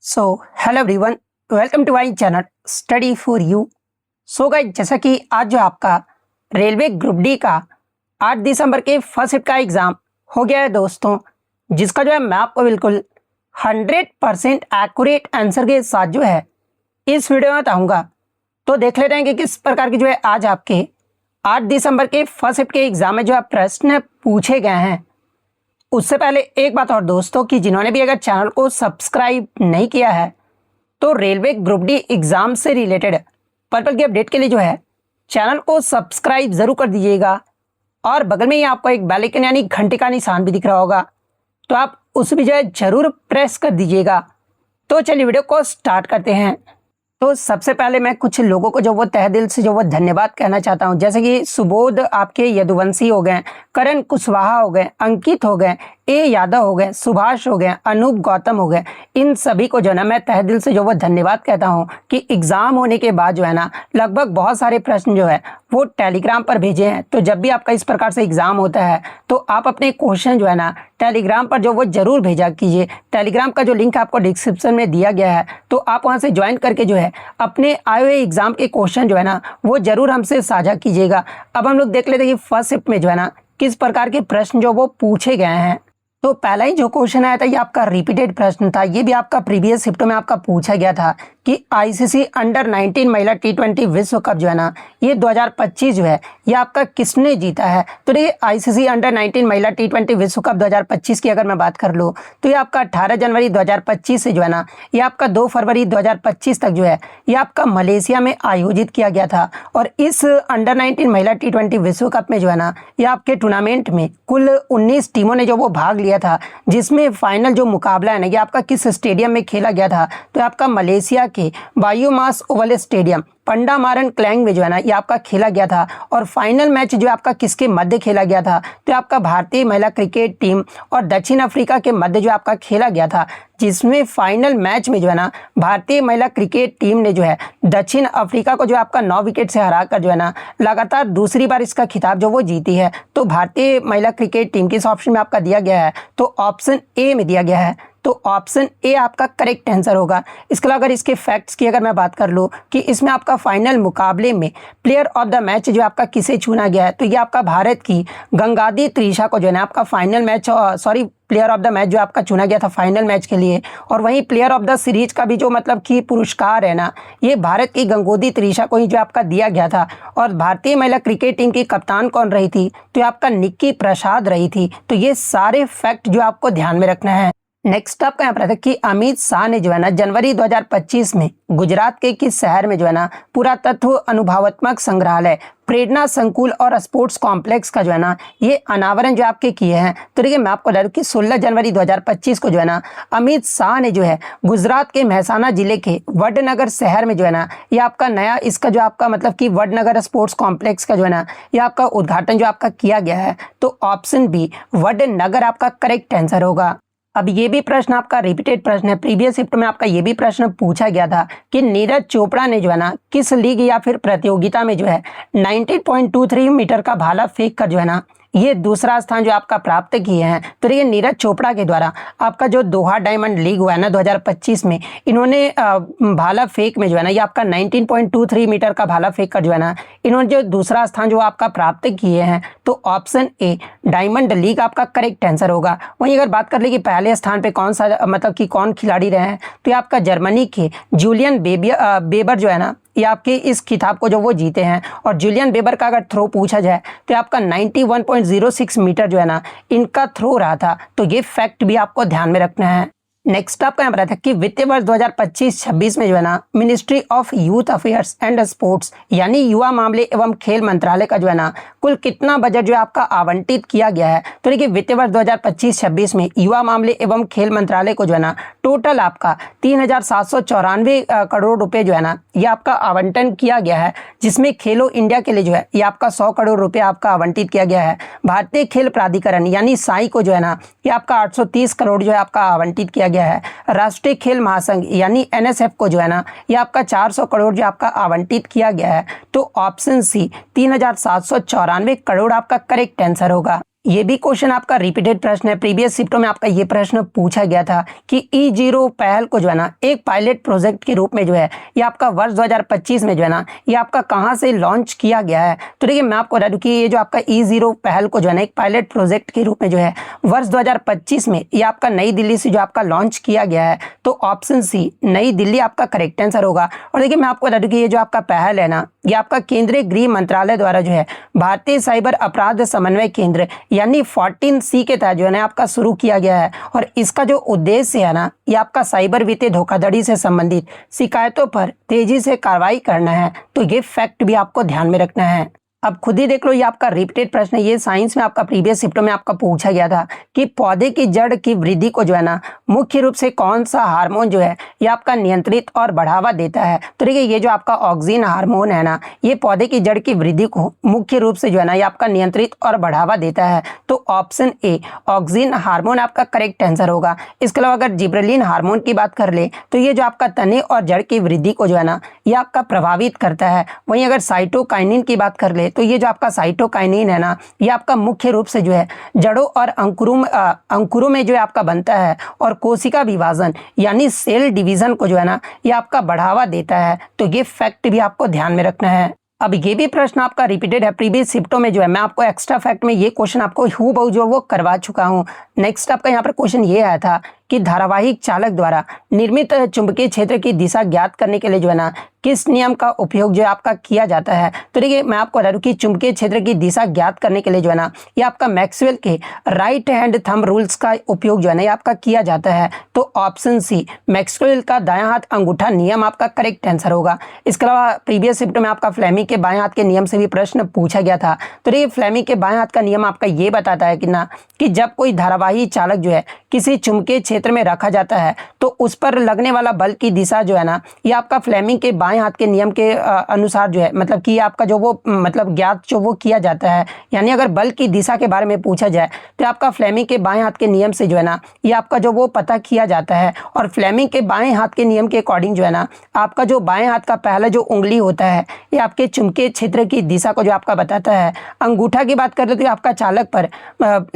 So hello everyone, welcome to my channel study for you. So guys, जैसा कि आज जो आपका रेलवे ग्रुप डी का 8 दिसंबर के फर्स्ट शिफ्ट का एग्ज़ाम हो गया है दोस्तों, जिसका जो है मैं आपको बिल्कुल 100% एक्यूरेट आंसर के साथ जो है इस वीडियो में बताऊँगा। तो देख लेते हैं कि किस प्रकार की जो है आज आपके 8 दिसंबर के फर्स्ट शिफ्ट के एग्ज़ाम में जो है प्रश्न पूछे गए हैं। उससे पहले एक बात और दोस्तों, कि जिन्होंने भी अगर चैनल को सब्सक्राइब नहीं किया है तो रेलवे ग्रुप डी एग्ज़ाम से रिलेटेड पर्पल की अपडेट के लिए जो है चैनल को सब्सक्राइब ज़रूर कर दीजिएगा। और बगल में ही आपको एक बेल आइकन यानी घंटे का निशान भी दिख रहा होगा, तो आप उस भी जो है ज़रूर प्रेस कर दीजिएगा। तो चलिए वीडियो को स्टार्ट करते हैं। तो सबसे पहले मैं कुछ लोगों को जो वो तहे दिल से जो वो धन्यवाद कहना चाहता हूं, जैसे कि सुबोध आपके यदुवंशी हो गए, करण कुशवाहा हो गए, अंकित हो गए, ए यादव हो गए, सुभाष हो गए, अनूप गौतम हो गए। इन सभी को जो ना मैं तहे दिल से जो वो धन्यवाद कहता हूं कि एग्ज़ाम होने के बाद जो है ना लगभग बहुत सारे प्रश्न जो है वो टेलीग्राम पर भेजे हैं। तो जब भी आपका इस प्रकार से एग्ज़ाम होता है तो आप अपने क्वेश्चन जो है ना टेलीग्राम पर जो वो ज़रूर भेजा कीजिए। टेलीग्राम का जो लिंक आपको डिस्क्रिप्शन में दिया गया है, तो आप वहाँ से ज्वाइन करके जो है अपने आए हुए एग्ज़ाम के क्वेश्चन जो है ना वो ज़रूर हमसे साझा कीजिएगा। अब हम लोग देख लेते हैं कि फर्स्ट शिफ्ट में जो है ना किस प्रकार के प्रश्न जो वो पूछे गए हैं। तो पहला ही जो क्वेश्चन आया था ये आपका रिपीटेड प्रश्न था। ये भी आपका प्रीवियस शिफ्ट में आपका पूछा गया था कि आईसीसी अंडर 19 महिला T20 विश्व कप जो है ना ये 2025 जो है ये आपका किसने जीता है। तो ये आईसीसी अंडर 19 महिला T20 विश्व कप 2025 की अगर मैं बात कर लूँ तो ये आपका 18 जनवरी 2025 से जो है ना ये आपका 2 फरवरी 2025 तक जो है ये आपका मलेशिया में आयोजित किया गया था। और इस अंडर 19 महिला T20 विश्व कप में जो है ना ये आपके टूर्नामेंट में कुल 19 टीमों ने जो वो भाग लिया था, जिसमें फाइनल जो मुकाबला है ना ये आपका किस स्टेडियम में खेला गया था। तो आपका मलेशिया के बायोमास ओवल स्टेडियम पंडामारन क्लैंग में जो है ना ये आपका खेला गया था। और फाइनल मैच जो आपका किसके मध्य खेला गया था, तो आपका भारतीय महिला क्रिकेट टीम और दक्षिण अफ्रीका के मध्य जो आपका खेला गया था, जिसमें फाइनल मैच में जो है ना भारतीय महिला क्रिकेट टीम ने जो है दक्षिण अफ्रीका को जो आपका 9 विकेट से हराकर जो है ना लगातार दूसरी बार इसका खिताब जो वो जीती है। तो भारतीय महिला क्रिकेट टीम किस ऑप्शन में आपका दिया गया है, तो ऑप्शन ए में दिया गया है। तो ऑप्शन ए आपका करेक्ट आंसर होगा। इसके अलावा अगर इसके फैक्ट्स की अगर मैं बात कर लूँ कि इसमें आपका फाइनल मुकाबले में प्लेयर ऑफ द मैच जो आपका किसे चुना गया है, तो ये आपका भारत की गंगादी त्रिशा को जो है ना आपका final match player of the match जो आपका चुना गया था फाइनल मैच के लिए। और वहीं प्लेयर ऑफ द सीरीज का भी जो मतलब कि पुरस्कार है ना ये भारत की गंगोदी त्रिशा को ही जो आपका दिया गया था। और भारतीय महिला क्रिकेट टीम की कप्तान कौन रही थी, तो आपका निक्की प्रसाद रही थी। तो ये सारे फैक्ट जो आपको ध्यान में रखना है। नेक्स्ट आपका यहाँ पर था कि अमित शाह ने जो है ना जनवरी 2025 में गुजरात के किस शहर में जो है ना पुरातत्व अनुभवात्मक संग्रहालय प्रेरणा संकुल और स्पोर्ट्स कॉम्प्लेक्स का जो है ना ये अनावरण जो आपके किए हैं। तो देखिए मैं आपको बता दूं कि 16 जनवरी 2025 को जो है ना अमित शाह ने जो है गुजरात के मेहसाना जिले के वडनगर शहर में जो है ना ये आपका नया इसका जो आपका मतलब कि वडनगर स्पोर्ट्स कॉम्प्लेक्स का जो है ना ये आपका उद्घाटन जो आपका किया गया है। तो ऑप्शन बी वडनगर आपका करेक्ट आंसर होगा। अब ये भी प्रश्न आपका रिपीटेड प्रश्न है। प्रीवियस शिफ्ट में आपका ये भी प्रश्न पूछा गया था कि नीरज चोपड़ा ने जो है ना किस लीग या फिर प्रतियोगिता में जो है 19.23 मीटर का भाला फेंक कर जो है ना ये दूसरा स्थान जो आपका प्राप्त किए हैं। तो ये नीरज चोपड़ा के द्वारा आपका जो दोहा डायमंड लीग हुआ है ना 2025 में, इन्होंने भाला फेंक में जो है ना ये आपका 19.23 मीटर का भाला फेंक कर जो है ना इन्होंने जो दूसरा स्थान जो आपका प्राप्त किए हैं। तो ऑप्शन ए डायमंड लीग आपका करेक्ट आंसर होगा। वहीं अगर बात कर ले कि पहले स्थान पे कौन सा मतलब कि कौन खिलाड़ी रहे हैं, तो ये आपका जर्मनी के जूलियन बेबर जो है ना ये आपके इस खिताब को जो वो जीते हैं। और जूलियन बेबर का अगर थ्रो पूछा जाए तो आपका 91.06 मीटर जो है ना इनका थ्रो रहा था। तो ये फैक्ट भी आपको ध्यान में रखना है। नेक्स्ट आपका यहाँ पर था कि वित्तीय वर्ष 2025-26 में जो है ना ministry of youth affairs and sports यानी युवा मामले एवं खेल मंत्रालय का जो है ना कुल कितना बजट जो है आपका आवंटित किया गया है। तो देखिए वित्तीय वर्ष 2025-26 में युवा मामले एवं खेल मंत्रालय को जो है ना टोटल आपका 3,794 करोड़ रुपए जो है ना ये आपका आवंटन किया गया है, जिसमें खेलो इंडिया के लिए जो है ये आपका 100 करोड़ रुपए आपका आवंटित किया गया है। भारतीय खेल प्राधिकरण यानी साई को जो है ना ये आपका 830 करोड़ जो है आपका आवंटित किया गया है। राष्ट्रीय खेल महासंघ यानी एनएसएफ को जो है ना ये आपका 400 करोड़ जो आपका आवंटित किया गया है। तो ऑप्शन सी 3,794 करोड़ आपका करेक्ट आंसर होगा। ये भी क्वेश्चन आपका रिपीटेड प्रश्न है। प्रीवियस शिफ्टों में आपका ये प्रश्न पूछा गया था कि E0 पहल को जो है ना एक पायलट प्रोजेक्ट के रूप में जो है ये आपका वर्ष 2025 में जो है ना ये आपका कहाँ से लॉन्च किया गया है। तो देखिए मैं आपको बता दूं कि ये जो आपका E0 पहल को जो है ना एक पायलट प्रोजेक्ट के रूप में जो है वर्ष 2025 में ये आपका नई दिल्ली से जो आपका लॉन्च किया गया है। तो ऑप्शन सी नई दिल्ली आपका करेक्ट आंसर होगा। और देखिए मैं आपको बता दूं कि ये जो आपका पहल है ना ये आपका केंद्रीय गृह मंत्रालय द्वारा जो है भारतीय साइबर अपराध समन्वय केंद्र यानी 14C के तहत जो है ना आपका शुरू किया गया है। और इसका जो उद्देश्य है ना ये आपका साइबर वित्तीय धोखाधड़ी से संबंधित शिकायतों पर तेजी से कार्रवाई करना है। तो ये फैक्ट भी आपको ध्यान में रखना है। अब खुद ही देख लो ये आपका रिपीटेड प्रश्न है। ये साइंस में आपका प्रीवियस शिफ्टों में आपका पूछा गया था कि पौधे की जड़ की वृद्धि को जो है ना मुख्य रूप से कौन सा हार्मोन जो है ये आपका नियंत्रित और बढ़ावा देता है। तो देखिए ये जो आपका ऑक्सिन हार्मोन है ना ये पौधे की जड़ की वृद्धि को मुख्य रूप से जो है ना ये आपका नियंत्रित और बढ़ावा देता है। तो ऑप्शन ए ऑक्सिन हार्मोन आपका करेक्ट आंसर होगा। इसके अलावा अगर जिब्रेलिन हार्मोन की बात कर ले तो ये जो आपका तने और जड़ की वृद्धि को जो है ना ये आपका प्रभावित करता है। वहीं अगर साइटोकाइनिन की बात कर ले तो ये जो आपका साइटोकाइनिन है ना ये आपका मुख्य रूप से जो है जड़ों और अंकुरों में जो है आपका बनता है और कोशिका विभाजन यानी सेल डिवीजन को जो है ना ये आपका बढ़ावा देता है। तो ये फैक्ट भी आपको ध्यान में रखना है। अब ये भी प्रश्न आपका रिपीटेड है प्रीवियस शिफ्टों में जो है मैं आपको एक्स्ट्रा फैक्ट में ये क्वेश्चन आपको हूबहू जो वो करवा चुका हूँ। नेक्स्ट आपका यहाँ पर क्वेश्चन ये आया था कि धारावाहिक चालक द्वारा निर्मित चुंबकीय क्षेत्र की दिशा ज्ञात करने के लिए जो है ना किस नियम का उपयोग जो है आपका किया जाता है। तो देखिए मैं आपको बता दूं कि चुंबकीय क्षेत्र की दिशा ज्ञात करने के लिए जो है ना ये आपका मैक्सवेल के राइट हैंड थंब रूल्स का उपयोग जो है ना ये आपका किया जाता है। तो ऑप्शन सी मैक्सवेल का दायां हाथ अंगूठा नियम आपका करेक्ट आंसर होगा। इसके अलावा प्रीवियस शिफ्ट में आपका फ्लेमिंग के बाएं हाथ के नियम से भी प्रश्न पूछा गया था। तो देखिए फ्लेमिंग के बाएं हाथ का नियम आपका ये बताता है कि जब कोई धारावाही चालक जो है किसी चुंबकीय क्षेत्र में रखा जाता है तो उस पर लगने वाला बल की दिशा जो है ना ये आपका फ्लेमिंग के बाएं हाथ के नियम के अनुसार जो है मतलब कि आपका जो वो मतलब ज्ञात जो वो किया जाता है। यानी अगर बल की दिशा के बारे में पूछा जाए तो आपका फ्लेमिंग के बाएं हाथ के नियम से जो है ना ये आपका जो वो पता किया जाता है। और फ्लेमिंग के बाएं हाथ के नियम के अकॉर्डिंग जो है ना आपका जो बाएं हाथ का पहला जो उंगली होता है ये आपके चुंबकीय क्षेत्र की दिशा को जो आपका बताता है। अंगूठा की बात कर ले तो आपका चालक पर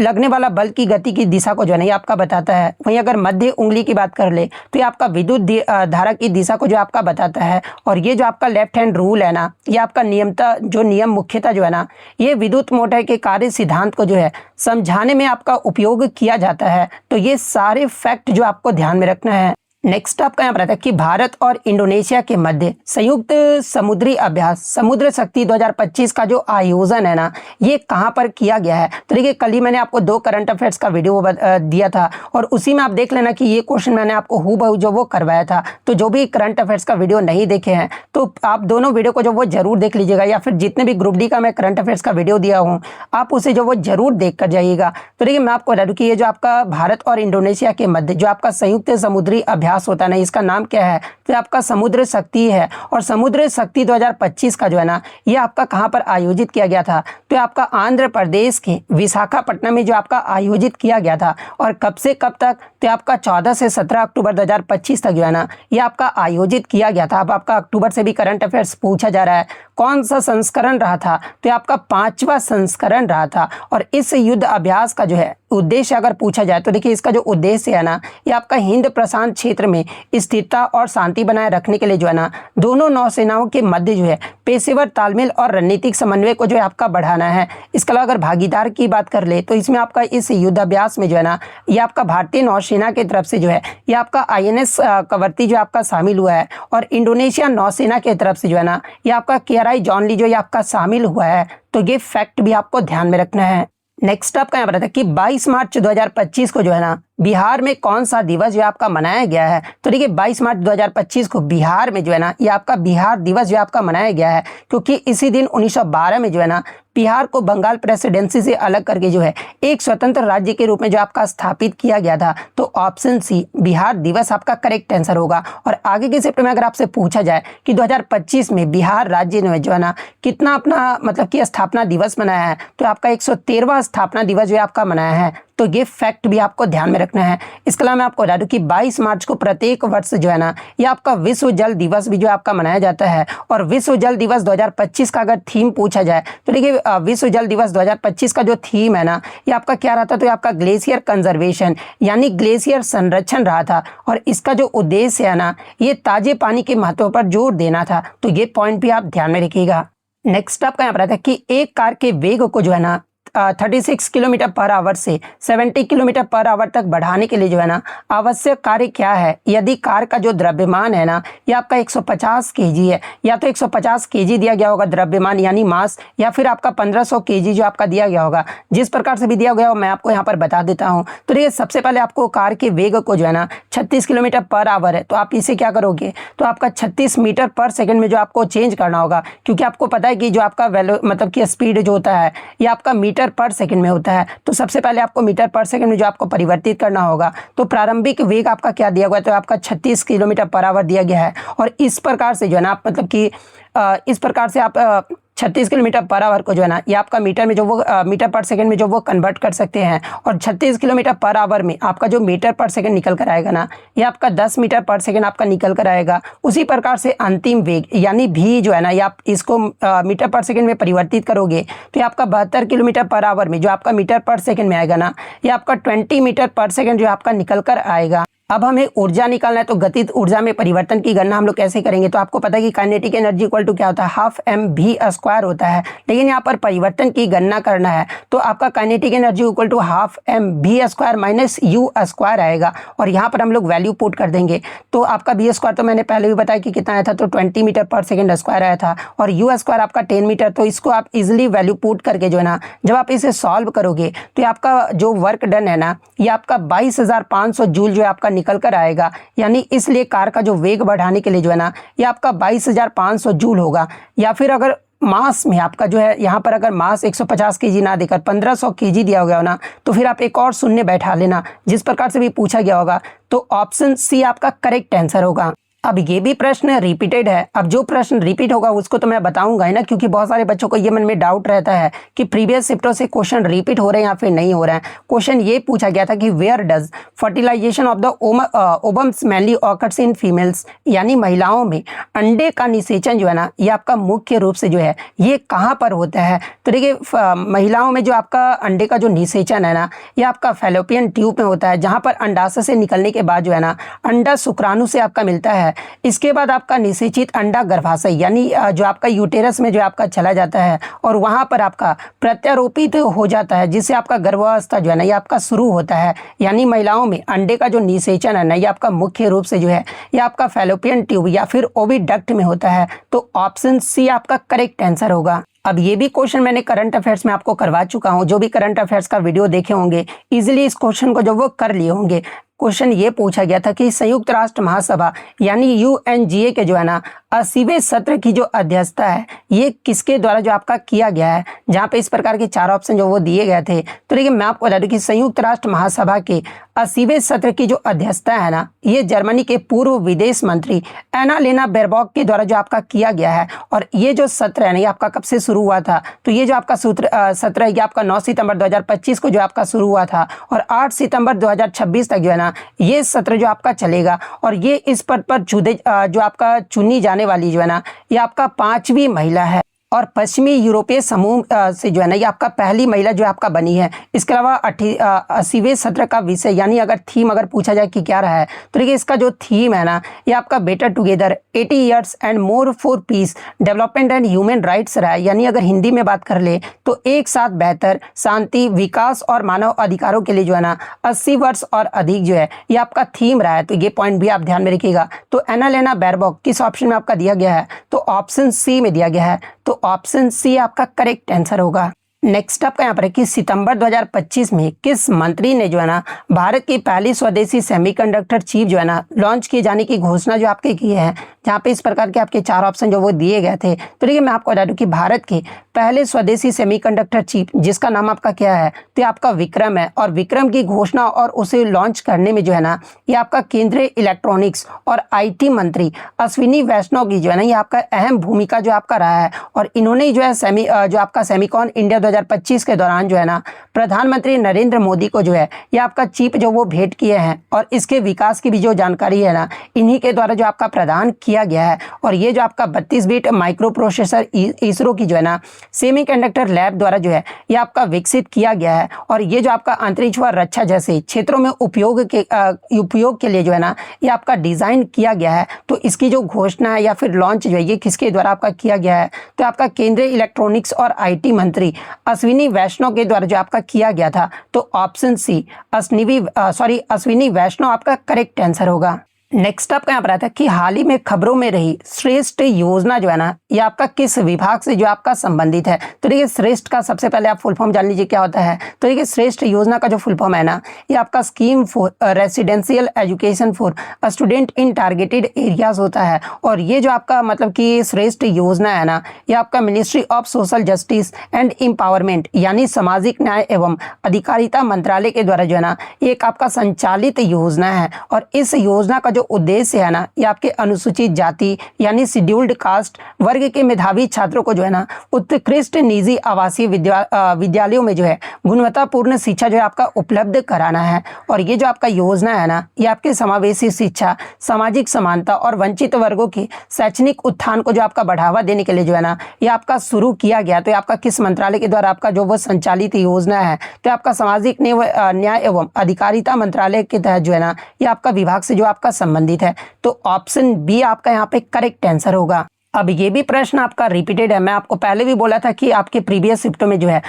लगने वाला बल की गति की दिशा को जो है ना ये आपका बताता है। वहीं अगर मध्य उंगली की बात कर ले तो ये आपका विद्युत धारा की दिशा को जो आपका बताता है। और ये जो आपका लेफ्ट हैंड रूल है ना ये आपका नियम मुख्यतः जो है ना ये विद्युत मोटर के कार्य सिद्धांत को जो है समझाने में आपका उपयोग किया जाता है। तो ये सारे फैक्ट जो आपको ध्यान में रखना है। नेक्स्ट आपका यहाँ पर आता है कि भारत और इंडोनेशिया के मध्य संयुक्त समुद्री अभ्यास समुद्र शक्ति 2025 का जो आयोजन है ना ये कहाँ पर किया गया है। तो देखिए कल ही मैंने आपको 2 करंट अफेयर्स का वीडियो दिया था और उसी में आप देख लेना कि ये क्वेश्चन मैंने आपको हूबहू जो वो करवाया था। तो जो भी करंट अफेयर्स का वीडियो नहीं देखे हैं तो आप दोनों वीडियो को जो वो जरूर देख लीजिएगा, या फिर जितने भी ग्रुप डी का मैं करंट अफेयर्स का वीडियो दिया हूँ आप उसे जो वो जरूर देख कर जाइएगा। तो देखिए मैं आपको बता दूँ कि ये जो आपका भारत और इंडोनेशिया के मध्य जो आपका संयुक्त समुद्री अभ्यास होता है ना इसका नाम क्या है तो आपका समुद्र शक्ति है। और समुद्र शक्ति 2025 का जो है ना ये आपका कहां पर आयोजित किया गया था तो आपका आंध्र प्रदेश के विशाखापट्टनम में जो आपका आयोजित किया गया था। और कब से कब तक तो आपका 14 से 17 अक्टूबर 2025 तक जो है ना ये आपका आयोजित किया गया था। अब आपका अक्टूबर से भी करंट अफेयर्स पूछा जा रहा है कौन सा संस्करण रहा था तो आपका 5वां संस्करण रहा था। और इस युद्ध अभ्यास का जो है उद्देश्य अगर पूछा जाए तो देखिए इसका जो उद्देश्य है ना ये आपका हिंद प्रशांत क्षेत्र में स्थिरता और शांति बनाए रखने के लिए जो है ना दोनों नौसेनाओं के मध्य जो है पेशेवर तालमेल और रणनीतिक समन्वय को जो है आपका बढ़ाना है। इसके अलावा अगर भागीदार की बात कर ले तो इसमें आपका इस युद्धाभ्यास में जो है ना ये आपका भारतीय नौसेना की तरफ से जो है ये आपका INS कवरती जो आपका शामिल हुआ है। और इंडोनेशिया नौसेना की तरफ से जो है ना ये आपका KRI जॉन ली जो ये आपका शामिल हुआ है। तो ये फैक्ट भी आपको ध्यान में रखना है। नेक्स्ट आपका यहाँ पर है कि 22 मार्च 2025 को जो है ना बिहार में कौन सा दिवस जो आपका मनाया गया है। तो देखिए 22 मार्च 2025 को बिहार में जो है ना ये आपका बिहार दिवस जो आपका मनाया गया है क्योंकि इसी दिन 1912 में जो है ना बिहार को बंगाल प्रेसिडेंसी से अलग करके जो है एक स्वतंत्र राज्य के रूप में जो आपका स्थापित किया गया था। तो ऑप्शन सी बिहार दिवस आपका करेक्ट आंसर होगा। और आगे के शिफ्ट में अगर आपसे पूछा जाए कि 2025 में बिहार राज्य ने जो है ना कितना अपना मतलब कि स्थापना दिवस मनाया है तो आपका 113वां स्थापना दिवस जो आपका मनाया है। तो ये फैक्ट भी आपको ध्यान में रखना है। इसके अलावा मैं आपको बता दूं कि 22 मार्च को प्रत्येक वर्ष जो है ना ये आपका विश्व जल दिवस भी जो आपका मनाया जाता है। और विश्व जल दिवस 2025 का अगर थीम पूछा जाए तो देखिए विश्व जल दिवस 2025 का जो थीम है ना ये आपका क्या रहा था, तो ये आपका ग्लेशियर कंजर्वेशन यानी ग्लेशियर संरक्षण रहा था। और इसका जो उद्देश्य है ना ये ताजे पानी के महत्व पर जोर देना था। तो ये पॉइंट भी आप ध्यान में रखिएगा। नेक्स्ट आपका यहाँ पर आता है कि एक कार के वेग को जो है ना 36 किलोमीटर पर आवर से 70 किलोमीटर पर आवर तक बढ़ाने के लिए जो है ना आवश्यक कार्य क्या है। यदि कार का जो द्रव्यमान है ना ये आपका 150 केजी है, या तो 150 केजी दिया गया होगा द्रव्यमान यानी मास, या फिर आपका 1500 केजी जो आपका दिया गया होगा। जिस प्रकार से भी दिया गया हो मैं आपको यहाँ पर बता देता हूँ। तो देखिए सबसे पहले आपको कार के वेग को जो है ना 36 किलोमीटर पर आवर है, तो आप इसे क्या करोगे, तो आपका 36 मीटर पर सेकेंड में जो आपको चेंज करना होगा, क्योंकि आपको पता है कि जो आपका वैल्यू मतलब कि स्पीड जो होता है ये आपका मीटर पर सेकंड में होता है। तो सबसे पहले आपको मीटर पर सेकंड में जो आपको परिवर्तित करना होगा, तो प्रारंभिक वेग आपका क्या दिया हुआ है, तो आपका 36 किलोमीटर पर आवर दिया गया है। और इस प्रकार से जो है ना आप मतलब कि इस प्रकार से आप 36 किलोमीटर पर आवर को जो है ना ये आपका मीटर में जो वो मीटर पर सेकंड में जो वो कन्वर्ट कर सकते हैं। और 36 किलोमीटर पर आवर में आपका जो मीटर पर सेकंड निकल कर आएगा ना ये आपका 10 मीटर पर सेकंड आपका निकल कर आएगा। उसी प्रकार से अंतिम वेग यानी भी जो है ना ये आप इसको मीटर पर सेकंड में परिवर्तित करोगे तो ये आपका 72 किलोमीटर पर आवर में जो आपका मीटर पर सेकंड में आएगा ना ये आपका 20 मीटर पर सेकंड जो आपका निकल कर आएगा। अब हमें ऊर्जा निकालना है, तो गतिज ऊर्जा में परिवर्तन की गणना हम लोग कैसे करेंगे, तो आपको पता है कि काइनेटिक एनर्जी इक्वल टू क्या होता है, हाफ एम वी स्क्वायर होता है। लेकिन यहाँ पर परिवर्तन की गणना करना है तो आपका kinetic energy equal to half m v square minus u square आएगा। और यहाँ पर हम लोग वैल्यू पुट कर देंगे। तो आपका वी स्क्वायर तो मैंने पहले भी बताया कि कितना आया था, तो 20 मीटर पर सेकेंड स्क्वायर आया था। और यू स्क्वायर आपका 10 मीटर। तो इसको आप इजिली वैल्यू पुट करके जो है ना जब आप इसे सॉल्व करोगे तो आपका जो वर्क डन है ना ये आपका 22,500 जूल जो है आपका निकल कर आएगा। यानी इसलिए कार का जो वेग बढ़ाने के लिए जो है ना ये आपका 22,500 जूल होगा। या फिर अगर मास में आपका जो है यहाँ पर अगर मास 150 केजी ना देकर 1500 केजी दिया गया हो ना तो फिर आप एक और शून्य बैठा लेना, जिस प्रकार से भी पूछा गया होगा। तो ऑप्शन सी आपका करेक्ट आंसर होगा। अब ये भी प्रश्न रिपीटेड है। अब जो प्रश्न रिपीट होगा उसको तो मैं बताऊंगा ही ना, क्योंकि बहुत सारे बच्चों को ये मन में डाउट रहता है कि प्रीवियस शिफ्टों से क्वेश्चन रिपीट हो रहे हैं या फिर नहीं हो रहे हैं। क्वेश्चन ये पूछा गया था कि where does fertilisation of the ovums mainly occurs in females, यानी महिलाओं में अंडे का निषेचन जो है ना ये आपका मुख्य रूप से जो है ये कहाँ पर होता है। तो देखिए महिलाओं में जो आपका अंडे का जो निषेचन है ना ये आपका फैलोपियन ट्यूब में होता है, जहाँ पर अंडाशय से निकलने के बाद जो है ना अंडा शुक्राणु से आपका मिलता है। इसके बाद आपका निषेचित अंडा गर्भाशय यानी जो आपका यूटेरस में जो आपका चला जाता है और वहां पर आपका प्रत्यारोपित हो जाता है, जिससे आपका गर्भावस्था जो है ना ये आपका शुरू होता है। यानी महिलाओं में अंडे का जो निषेचन है ना ये आपका मुख्य रूप से जो है ये आपका फैलोपियन ट्यूब या फिर ओविडक्ट में होता है। तो ऑप्शन सी आपका करेक्ट आंसर होगा। अब ये भी क्वेश्चन मैंने करंट अफेयर्स में आपको करवा चुका हूँ। जो भी करंट अफेयर्स का वीडियो देखे होंगे इजीली इस क्वेश्चन को जो वो कर लिए होंगे। क्वेश्चन ये पूछा गया था कि संयुक्त राष्ट्र महासभा यानी यूएनजीए के जो है ना 80वें सत्र की जो अध्यक्षता है ये किसके द्वारा जो आपका किया गया है, जहाँ पे इस प्रकार के 4 ऑप्शन जो वो दिए गए थे। तो देखिए मैं आपको बता दूं कि संयुक्त राष्ट्र महासभा के 80वें सत्र की जो अध्यक्षता है ना ये जर्मनी के पूर्व विदेश मंत्री एनालेना बेरबॉक के द्वारा जो आपका किया गया है। और ये जो सत्र है ना ये आपका कब से शुरू हुआ था, तो ये जो आपका सत्र है ये आपका 9 सितंबर 2025 को जो आपका शुरू हुआ था और 8 सितंबर 2026 तक जो है ना ये सत्र जो आपका चलेगा। और ये इस पद पर जो आपका चुनी जाने वाली जो है ना ये आपका 5वीं महिला है और पश्चिमी यूरोपीय समूह से जो है ना ये आपका पहली महिला जो आपका बनी है। इसके अलावा 80वें सत्र का विषय यानी अगर थीम अगर पूछा जाए कि क्या रहा है, तो देखिए इसका जो थीम है ना ये आपका better together 80 years and more for piece development and human rights रहा है। यानी अगर हिंदी में बात कर ले तो एक साथ बेहतर शांति विकास और मानव अधिकारों के लिए जो है ना 80 वर्ष और अधिक जो है ये आपका थीम रहा है। तो ये पॉइंट भी आप ध्यान में रखिएगा। तो एनालेना बेरबॉक किस ऑप्शन में आपका दिया गया है, तो ऑप्शन सी में दिया गया है। तो ऑप्शन सी आपका करेक्ट आंसर होगा। नेक्स्ट आपका यहाँ पर है कि सितंबर 2025 में किस मंत्री ने जो है ना भारत की पहली स्वदेशी सेमीकंडक्टर चिप जो है ना लॉन्च किए जाने की घोषणा जो आपके की है, जहाँ पे इस प्रकार के आपके 4 ऑप्शन जो वो दिए गए थे। तो देखिए मैं आपको बता दूं कि भारत के पहले स्वदेशी सेमीकंडक्टर चिप जिसका नाम आपका क्या है, तो ये आपका विक्रम है। और विक्रम की घोषणा और उसे लॉन्च करने में जो है ना, ये आपका केंद्रीय इलेक्ट्रॉनिक्स और आईटी मंत्री अश्विनी वैष्णव की जो है ना, ये आपका अहम भूमिका जो आपका रहा है। और इन्होंने जो है जो आपका सेमिकॉन इंडिया 2025 के दौरान जो है ना, प्रधानमंत्री नरेंद्र मोदी को जो है ये आपका चिप जो वो भेंट किए हैं। और इसके विकास की भी जो जानकारी है ना, इन्हीं के द्वारा जो आपका प्रदान किया गया है। और ये जो आपका 32 बिट माइक्रो प्रोसेसर इसरो की जो है ना सेमीकंडक्टर लैब द्वारा जो है ये आपका विकसित किया गया है। और ये जो आपका अंतरिक्ष व रक्षा जैसे क्षेत्रों में उपयोग के लिए जो है ना ये आपका डिजाइन किया गया है। तो इसकी जो घोषणा है या फिर लॉन्च जो है ये किसके द्वारा आपका किया गया है, तो आपका केंद्रीय इलेक्ट्रॉनिक्स और आईटी मंत्री अश्विनी वैष्णव के द्वारा जो आपका किया गया था। तो ऑप्शन सी अश्विनी वैष्णव आपका करेक्ट आंसर होगा। नेक्स्ट आपका यहाँ पर आता है कि हाल ही में खबरों में रही श्रेष्ठ योजना जो है ना, ये आपका किस विभाग से जो आपका संबंधित है। तो देखिए श्रेष्ठ का सबसे पहले आप फुल फॉर्म जान लीजिए क्या होता है। तो देखिए श्रेष्ठ योजना का जो फुल फॉर्म है ना, ये आपका scheme for residential education for student in targeted areas होता है। और ये जो आपका मतलब कि श्रेष्ठ योजना है ना, ये आपका ministry of social justice and empowerment यानी सामाजिक न्याय एवं अधिकारिता मंत्रालय के द्वारा जो है ना एक आपका संचालित योजना है। और इस योजना का जो उद्देश्य है ना, ये आपके अनुसूचित जाति यानी शेड्यूल्ड कास्ट वर्ग के मेधावी छात्रों को जो है ना उत्कृष्ट निजी आवासीय विद्यालयों में जो है गुणवत्तापूर्ण शिक्षा जो है आपका उपलब्ध कराना है। और ये जो आपका योजना है ना, ये आपके समावेशी शिक्षा, सामाजिक समानता और वंचित वर्गों के शैक्षणिक उत्थान को जो आपका बढ़ावा देने के लिए जो है ना ये आपका शुरू किया गया। तो ये आपका किस मंत्रालय के द्वारा आपका जो वो संचालित योजना है, तो आपका सामाजिक न्याय एवं अधिकारिता मंत्रालय के तहत जो है ना ये आपका विभाग से जो आपका संबंधित है। तो ऑप्शन बी आपका यहाँ पे करेक्ट आंसर होगा। अब ये भी प्रश्न आपका रिपीटेड है। मैं आपको पहले भी बोला था कि आपके प्रीवियस शिफ्टों में जो है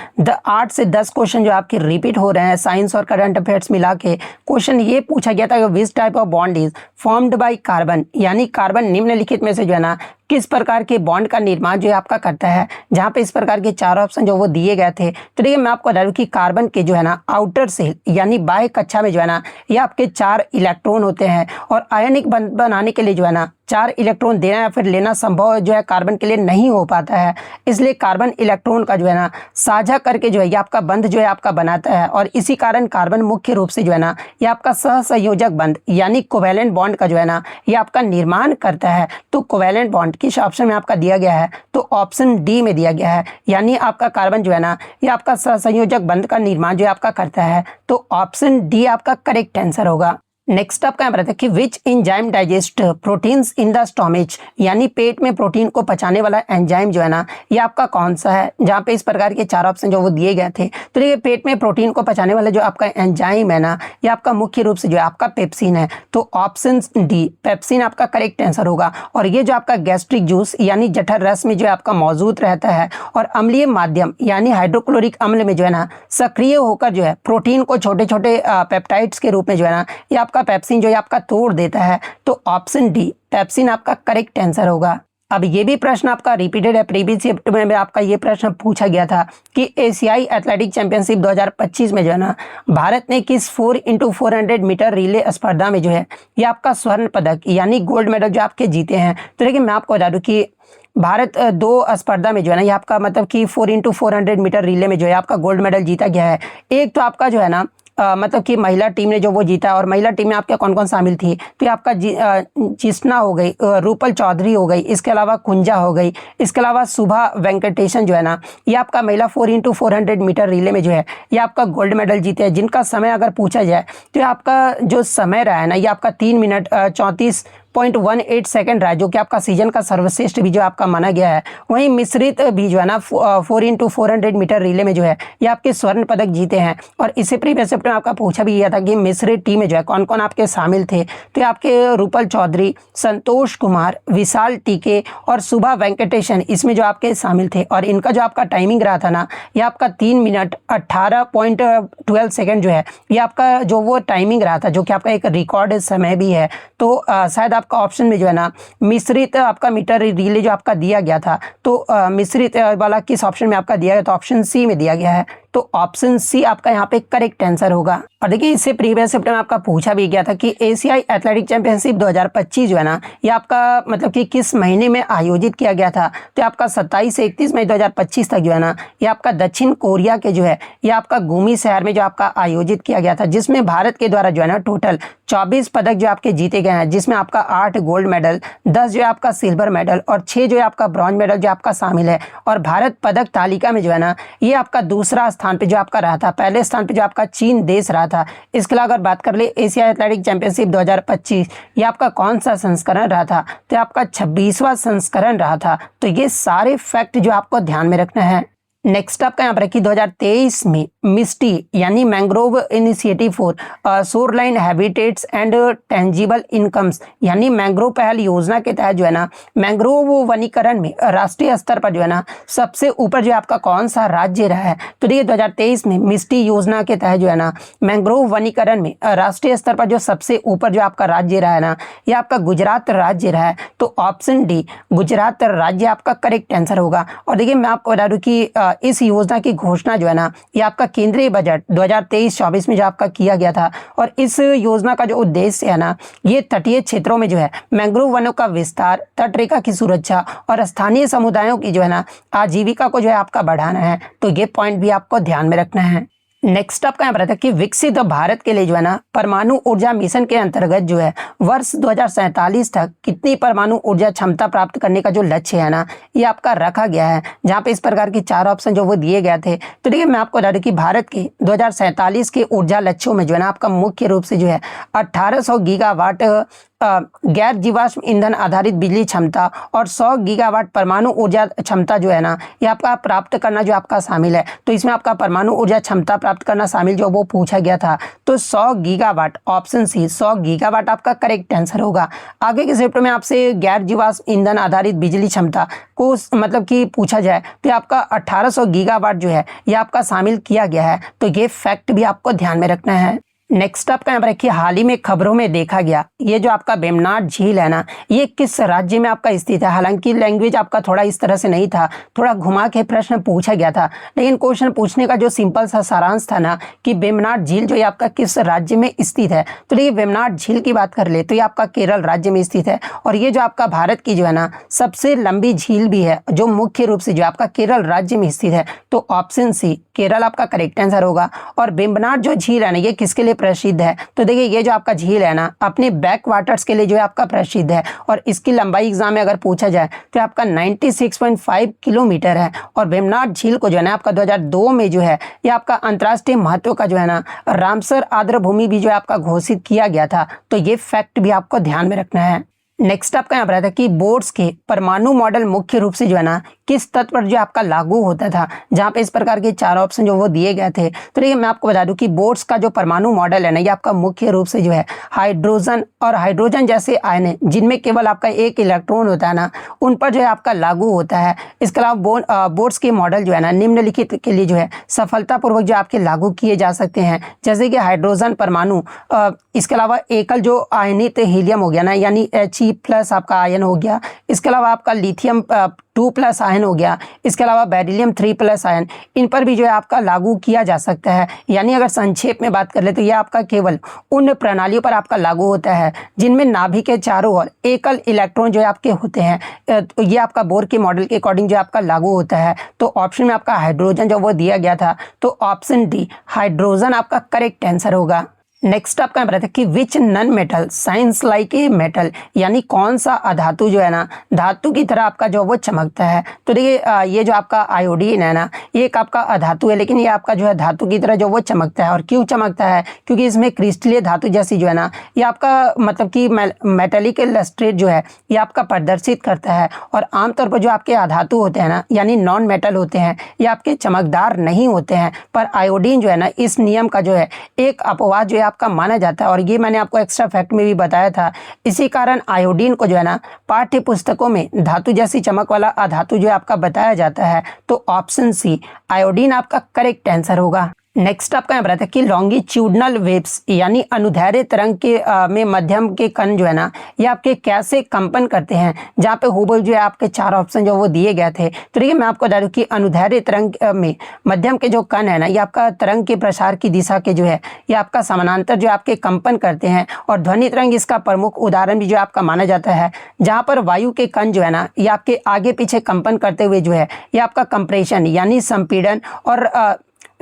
8 से 10 क्वेश्चन जो आपके रिपीट हो रहे हैं, साइंस और करंट अफेयर्स मिला के। क्वेश्चन ये पूछा गया था कि which type of bond is formed by carbon, यानी कार्बन निम्नलिखित में से जो है ना किस प्रकार के बॉन्ड का निर्माण जो है आपका करता है। जहाँ पे इस प्रकार के 4 ऑप्शन जो वो दिए गए थे। तो देखिए मैं आपको बता दूं कि कार्बन के जो है ना आउटर सेल यानी बाह्य कक्षा में जो है ना ये आपके 4 इलेक्ट्रॉन होते हैं। और आयनिक बंध बनाने के लिए जो है ना 4 इलेक्ट्रॉन देना या फिर लेना संभव जो है कार्बन के लिए नहीं हो पाता है। इसलिए कार्बन इलेक्ट्रॉन का जो है ना साझा करके जो है ये आपका बंध जो है आपका बनाता है। और इसी कारण कार्बन मुख्य रूप से जो है ना ये आपका सहसंयोजक बंध यानी कोवैलेंट बॉन्ड का जो है ना ये आपका निर्माण करता है। तो कोवैलेंट बॉन्ड किस ऑप्शन में आपका दिया गया है, तो ऑप्शन डी में दिया गया है। यानी आपका कार्बन जो है ना ये आपका सहसंयोजक बंध का निर्माण जो है आपका करता है। तो ऑप्शन डी आपका करेक्ट आंसर होगा। नेक्स्ट आपका यहाँ पर आता है कि which enzyme digest proteins in the stomach, यानी पेट में प्रोटीन को पचाने वाला एंजाइम जो है ना ये आपका कौन सा है। जहाँ पे इस प्रकार के 4 ऑप्शन जो वो दिए गए थे। तो ये पेट में प्रोटीन को पचाने वाला जो आपका एंजाइम है ना ये आपका मुख्य रूप से जो है आपका पेप्सिन है। तो ऑप्शन डी पेप्सिन आपका करेक्ट आंसर होगा। और ये जो आपका गैस्ट्रिक जूस यानी जठर रस में जो है आपका मौजूद रहता है। और अम्लीय माध्यम यानी हाइड्रोक्लोरिक अम्ल में जो है ना सक्रिय होकर जो है प्रोटीन को छोटे छोटे पेप्टाइड्स के रूप में जो है ना ये आपका पेप्सिन जो है आपका तोड़ देता है। तो ऑप्शन डी पेप्सिन आपका करेक्ट आंसर होगा। अब ये भी प्रश्न आपका रिपीटेड है। प्रीवियस शिफ्ट में आपका ये प्रश्न पूछा गया था कि एशियाई एथलेटिक चैंपियनशिप 2025 में जो है ना भारत ने किस 4x400 मीटर रिले स्पर्धा में जो है ये आपका स्वर्ण पदक यानी गोल्ड मेडल जो आपके जीते हैं। तो देखिए मैं आपको बता दूं कि भारत 2 स्पर्धा में जो है ना ये आपका मतलब कि 4x400 मीटर रिले में जो है आपका गोल्ड मेडल जीता गया है। एक तो आपका जो है ना मतलब कि महिला टीम ने जो वो जीता। और महिला टीम में आपके कौन कौन शामिल थी, तो ये आपका जिस्ना हो गई, रूपल चौधरी हो गई, इसके अलावा कुंजा हो गई, इसके अलावा शुभा वेंकटेशन जो है ना ये आपका महिला 4x400 मीटर रिले में जो है ये आपका गोल्ड मेडल जीते हैं। जिनका समय अगर पूछा जाए तो आपका जो समय रहा है ना ये आपका 3 मिनट 34.18 सेकंड रहा है, जो कि आपका सीजन का सर्वश्रेष्ठ भी जो आपका माना गया है। वहीं मिश्रित भी जो है ना 4x400 मीटर रिले में जो है ये आपके स्वर्ण पदक जीते हैं। और इससे प्रीवियस में आपका पूछा भी गया था कि मिश्रित टीम में जो है कौन कौन आपके शामिल थे। तो आपके रूपल चौधरी, संतोष कुमार, विशाल टीके और शुभा वेंकटेशन इसमें जो आपके शामिल थे। और इनका जो आपका टाइमिंग रहा था ना ये आपका 3 मिनट 18.12 सेकंड जो है ये आपका जो वो टाइमिंग रहा था, जो कि आपका एक रिकॉर्ड समय भी है। तो शायद आपका ऑप्शन में जो है ना मिश्रित आपका मीटर रिले जो आपका दिया गया था, तो मिश्रित वाला किस ऑप्शन में आपका दिया गया, तो ऑप्शन सी में दिया गया है। तो ऑप्शन सी आपका यहाँ पे करेक्ट आंसर होगा। और देखिए इससे प्रीवियस शिफ्ट में आपका पूछा भी गया था कि एशियाई एथलेटिक चैंपियनशिप 2025 जो है ना ये आपका मतलब कि किस महीने में आयोजित किया गया था। तो आपका 27 से 31 मई 2025 तक जो है ना ये आपका दक्षिण कोरिया के जो है ये आपका गुमी शहर में जो आपका आयोजित किया गया था, जिसमें भारत के द्वारा जो है ना टोटल 24 पदक जो आपके जीते गए हैं, जिसमें आपका 8 गोल्ड मेडल, 10 जो है आपका सिल्वर मेडल और 6 जो है आपका ब्रॉन्ज मेडल जो आपका शामिल है। और भारत पदक तालिका में जो है ना ये आपका दूसरा स्थान पे जो आपका रहा था, पहले स्थान पे जो आपका चीन देश रहा था। इसके अलावा अगर बात कर ले एशिया एथलेटिक चैंपियनशिप 2025 ये आपका कौन सा संस्करण रहा था, तो आपका 26वां संस्करण रहा था। तो ये सारे फैक्ट जो आपको ध्यान में रखना है। नेक्स्ट आपका यहाँ पर रखिए 2023 में मिस्टी यानी mangrove initiative for shoreline habitats and tangible incomes यानी मैंग्रोव पहल योजना के तहत जो है ना मैंग्रोव वनीकरण में राष्ट्रीय स्तर पर जो है ना सबसे ऊपर जो आपका कौन सा राज्य रहा है। तो देखिए 2023 में मिस्टी योजना के तहत जो है ना मैंग्रोव वनीकरण में राष्ट्रीय स्तर पर जो सबसे ऊपर जो आपका राज्य रहा है ना ये आपका गुजरात राज्य रहा है। तो ऑप्शन डी गुजरात राज्य आपका करेक्ट आंसर होगा। और देखिए मैं आपको बता दूं कि इस योजना की घोषणा जो है ना ये आपका केंद्रीय बजट 2023-24 में जो आपका किया गया था। और इस योजना का जो उद्देश्य है ना ये तटीय क्षेत्रों में जो है मैंग्रोव वनों का विस्तार, तटरेखा की सुरक्षा और स्थानीय समुदायों की जो है ना आजीविका को जो है आपका बढ़ाना है। तो ये पॉइंट भी आपको ध्यान में रखना है। नेक्स्ट आपका यहाँ पर रहता है कि विकसित भारत के लिए जो है ना परमाणु ऊर्जा मिशन के अंतर्गत जो है वर्ष 2047 तक कितनी परमाणु ऊर्जा क्षमता प्राप्त करने का जो लक्ष्य है ना ये आपका रखा गया है, जहाँ पे इस प्रकार की 4 ऑप्शन जो वो दिए गए थे। तो देखिए मैं आपको बता दूं कि भारत के 2047 के ऊर्जा लक्ष्यों में जो है ना आपका मुख्य रूप से जो है 1800 गीगावाट गैर जीवाश्म ईंधन आधारित बिजली क्षमता और 100 गीगावाट परमाणु ऊर्जा क्षमता जो है ना ये आपका प्राप्त करना जो आपका शामिल है। तो इसमें आपका परमाणु ऊर्जा क्षमता प्राप्त करना शामिल जो वो पूछा गया था। तो 100 गीगावाट ऑप्शन सी 100 गीगावाट आपका करेक्ट आंसर होगा। आगे के शिफ्ट में आपसे गैर जीवाश्म ईंधन आधारित बिजली क्षमता को मतलब कि पूछा जाए तो आपका 1800 गीगावाट जो है ये आपका शामिल किया गया है। तो ये फैक्ट भी आपको ध्यान में रखना है। नेक्स्ट आपका यहाँ पर रखिए हाल ही में खबरों में देखा गया ये जो आपका वेम्बनाड झील है ना ये किस राज्य में आपका स्थित है। हालांकि लैंग्वेज आपका थोड़ा इस तरह से नहीं था, थोड़ा घुमा के प्रश्न पूछा गया था, लेकिन क्वेश्चन पूछने का जो सिंपल सा सारांश था ना कि वेम्बनाड झील जो ये आपका किस राज्य में स्थित है। तो देखिए वेम्बनाड झील की बात कर ले तो ये आपका केरल राज्य में स्थित है। और ये जो आपका भारत की जो है ना सबसे लंबी झील भी है जो मुख्य रूप से जो आपका केरल राज्य में स्थित है। तो ऑप्शन सी केरल आपका करेक्ट आंसर होगा। और वेम्बनाड जो झील है ना ये किसके लिए प्रसिद्ध है। तो देखिए ये जो आपका झील है ना अपने बैक वाटर्स के लिए जो है आपका प्रसिद्ध है। और इसकी लंबाई एग्जाम में अगर पूछा जाए तो आपका 96.5 किलोमीटर है। और वेम्बनाड झील को जो है ना आपका 2002 में जो है ये आपका अंतर्राष्ट्रीय महत्व का जो है ना रामसर आर्द्र भूमि भी जो है आपका घोषित किया गया था। तो ये फैक्ट भी आपको ध्यान में रखना है। नेक्स्ट आपका यहाँ पर रहता है कि बोर्ड्स के परमाणु मॉडल मुख्य रूप से जो है ना किस तत्व पर जो आपका लागू होता था, जहाँ पे इस प्रकार के 4 ऑप्शन जो वो दिए गए थे। तो देखिए मैं आपको बता दूं कि बोर्ड्स का जो परमाणु मॉडल है ना ये आपका मुख्य रूप से जो है हाइड्रोजन और हाइड्रोजन जैसे आयन है जिनमें केवल आपका एक इलेक्ट्रॉन होता है ना उन पर जो है आपका लागू होता है। इसके अलावा बोर्ड्स के मॉडल जो है ना निम्नलिखित के लिए जो है सफलतापूर्वक जो आपके लागू किए जा सकते हैं, जैसे कि हाइड्रोजन परमाणु, इसके अलावा एकल जो आयनित हीलियम हो गया ना यानी He+ आपका आयन हो गया। इसके अलावा आपका लिथियम 2+ आयन हो गया। इसके अलावा बेरिलियम 3+ आयन, इन पर भी जो है आपका लागू किया जा सकता है। यानी अगर संक्षेप में बात कर ले तो ये आपका केवल उन प्रणालियों पर आपका लागू होता है जिनमें नाभिक के चारों ओर एकल इलेक्ट्रॉन जो है आपके होते हैं। तो ये आपका बोर के मॉडल के अकॉर्डिंग जो आपका लागू होता है। तो ऑप्शन में आपका हाइड्रोजन जो वो दिया गया था। तो ऑप्शन डी हाइड्रोजन आपका करेक्ट आंसर होगा। नेक्स्ट आपका यहाँ पर है कि which non metal shines like a metal, यानी कौन सा अधातु जो है ना धातु की तरह आपका जो वो चमकता है। तो देखिए ये जो आपका आयोडीन है ना ये एक आपका अधातु है, लेकिन ये आपका जो है धातु की तरह जो वो चमकता है। और क्यों चमकता है? क्योंकि इसमें क्रिस्टलीय धातु जैसी जो है ना ये आपका मतलब कि मेटेलिक लस्ट्रेट जो है ये आपका प्रदर्शित करता है। और आमतौर पर जो आपके अधातु होते हैं ना यानी नॉन मेटल होते हैं ये आपके चमकदार नहीं होते हैं। पर आयोडीन जो है ना इस नियम का जो है एक अपवाद जो है आपका माना जाता है। और ये मैंने आपको एक्स्ट्रा फैक्ट में भी बताया था। इसी कारण आयोडीन को जो है ना पाठ्य पुस्तकों में धातु जैसी चमक वाला अधातु जो है आपका बताया जाता है। तो ऑप्शन सी आयोडीन आपका करेक्ट आंसर होगा। नेक्स्ट आपका यहाँ पर आता है कि लॉन्गिट्यूडनल वेव्स यानी अनुदैर्ध्य तरंग के में मध्यम के कण जो है ना ये आपके कैसे कंपन करते हैं, जहाँ पे हूबहू जो है आपके 4 ऑप्शन जो वो दिए गए थे। तो देखिए मैं आपको बता दूं कि अनुदैर्ध्य तरंग में मध्यम के जो कण है ना ये आपका तरंग के प्रसार की दिशा के जो है ये आपका समानांतर जो आपके कंपन करते हैं, और ध्वनि तरंग इसका प्रमुख उदाहरण भी जो आपका माना जाता है, जहाँ पर वायु के कण जो है ना ये आपके आगे पीछे कंपन करते हुए जो है ये आपका कंप्रेशन यानी संपीड़न और